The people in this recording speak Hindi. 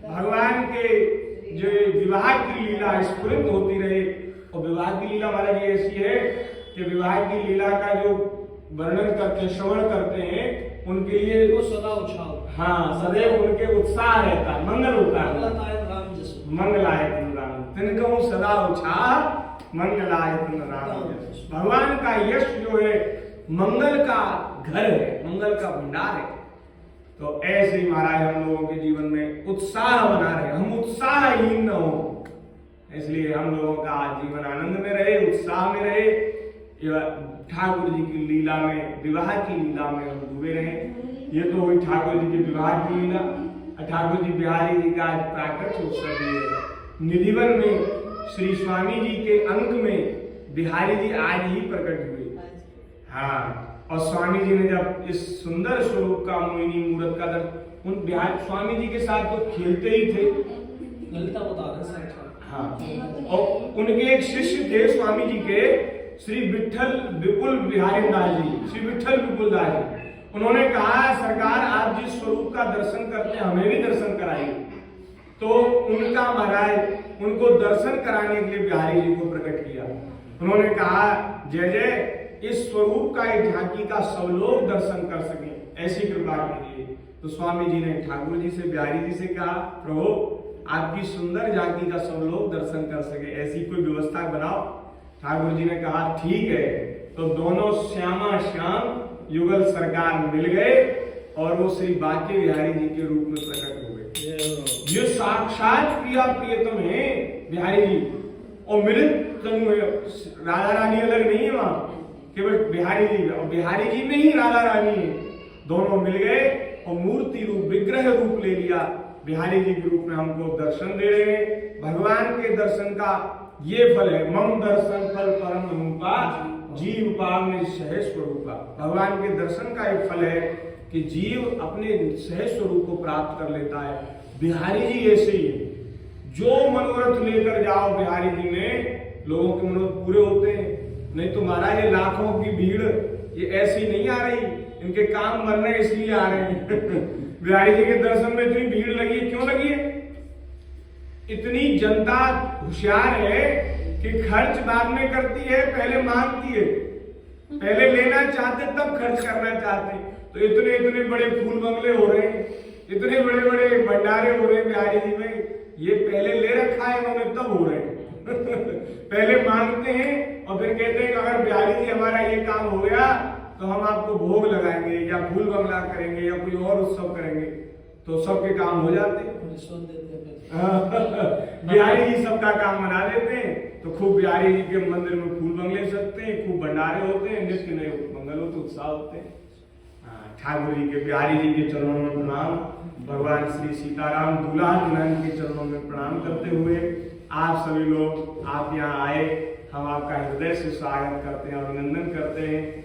भगवान के जो विवाह की लीला स्फुरित होती रहे। और विवाह की लीला महाराज जी ऐसी है कि विवाह की लीला का जो वर्णन करते हैं, श्रवण करते हैं, उनके लिए वो सदा उत्साह, हाँ सदैव उनके उत्साह रहता है, मंगल होता है। मंगलायतन राम तिनकहु सदा उत्साह, मंगलायतन राम जसु। भगवान का यश जो है मंगल का घर है, मंगल का भंडार है। तो ऐसे ही महाराज हम लोगों के जीवन में उत्साह बना रहे, हम उत्साहहीन न हो, इसलिए हम लोगों का जीवन आनंद में रहे, उत्साह में रहे, ठाकुर जी की लीला में, विवाह की लीला में हम डूबे रहे। ये तो हुई ठाकुर जी की विवाह की लीला। ठाकुर जी बिहारी जी का आज प्राकट्य उत्सव है। निधिवन में श्री स्वामी जी के अंक में बिहारी जी आज ही प्रकट हुए। हाँ, और स्वामी जी ने जब इस सुंदर स्वरूप का मोहिनी मूर्त का दर्शन, उन बिहार स्वामी जी के साथ तो खेलते ही थे, ललिता बता रहे हैं। हाँ, और उनके एक शिष्य थे स्वामी जी के, श्री विठल विपुल बिहारी दास जी, श्री विठल विपुल दास जी। उन्होंने कहा सरकार आप जिस स्वरूप का दर्शन करते हैं हमें भी दर्शन कराइए। तो उनका महाराज उनको दर्शन कराने के लिए बिहारी जी को प्रकट किया। उन्होंने कहा जय जय इस स्वरूप का एक झांकी का सब लोग दर्शन कर सके, ऐसी कृपा कीजिए। तो स्वामी जी ने ठाकुर जी से, बिहारी जी से कहा प्रभु आपकी सुंदर झांकी का सब लोग दर्शन कर सके, ऐसी कोई व्यवस्था बनाओ। ठाकुर जी ने कहा ठीक है। तो दोनों श्यामा श्याम युगल सरकार मिल गए और वो श्री बांके बिहारी जी के रूप में प्रकट हो गए। ये साक्षात प्रिया प्रियतम है बिहारी जी, और मिलित तनु है, राधा रानी अलग नहीं है वहां, केवल बिहारी जी, और बिहारी जी में ही राधा रानी है। दोनों मिल गए और मूर्ति रूप, विग्रह रूप ले लिया, बिहारी जी के रूप में हमको दर्शन दे रहे हैं। भगवान के दर्शन का ये फल है, मम दर्शन फल परम रूपा जीव पावने सहज स्वरूपा। भगवान के दर्शन का एक फल है कि जीव अपने सहज स्वरूप को प्राप्त कर लेता है। बिहारी जी ऐसे ही है, जो मनोरथ लेकर जाओ बिहारी जी में, लोगों के मनोरथ पूरे होते हैं। नहीं तो महाराज ये लाखों की भीड़ ये ऐसी नहीं आ रही, इनके काम बन रहे इसलिए आ रहे हैं। बिहारी जी के दर्शन में इतनी भीड़ लगी है, क्यों लगी है? इतनी जनता होशियार है कि खर्च बाद में करती है, पहले मांगती है, पहले लेना चाहते तब खर्च करना चाहते। तो इतने इतने बड़े फूल बंगले हो रहे हैं, इतने बड़े बड़े भंडारे हो रहे हैं बिहारी जी में, ये पहले ले रखा है इन्होंने तब हो रहे हैं। पहले मांगते हैं और फिर कहते हैं कि अगर बिहारी जी हमारा ये काम हो गया तो हम आपको भोग लगाएंगे या फूल बंगला करेंगे या कोई और उत्सव करेंगे, तो सबके काम हो जाते हैं। बिहारी जी सबका काम बना देते हैं। तो खूब बिहारी जी के मंदिर में फूल बंगले सजते हैं, खूब भंडारे होते हैं, नित्य नए मंगल होते, उत्साह होते हैं। ठाकुर जी के, बिहारी जी के चरणों में प्रणाम। भगवान श्री सीताराम दूल्हा दुल्हन के चरणों में प्रणाम करते हुए आप सभी लोग, आप यहाँ आए, हम आपका हृदय से स्वागत करते हैं, अभिनंदन करते हैं।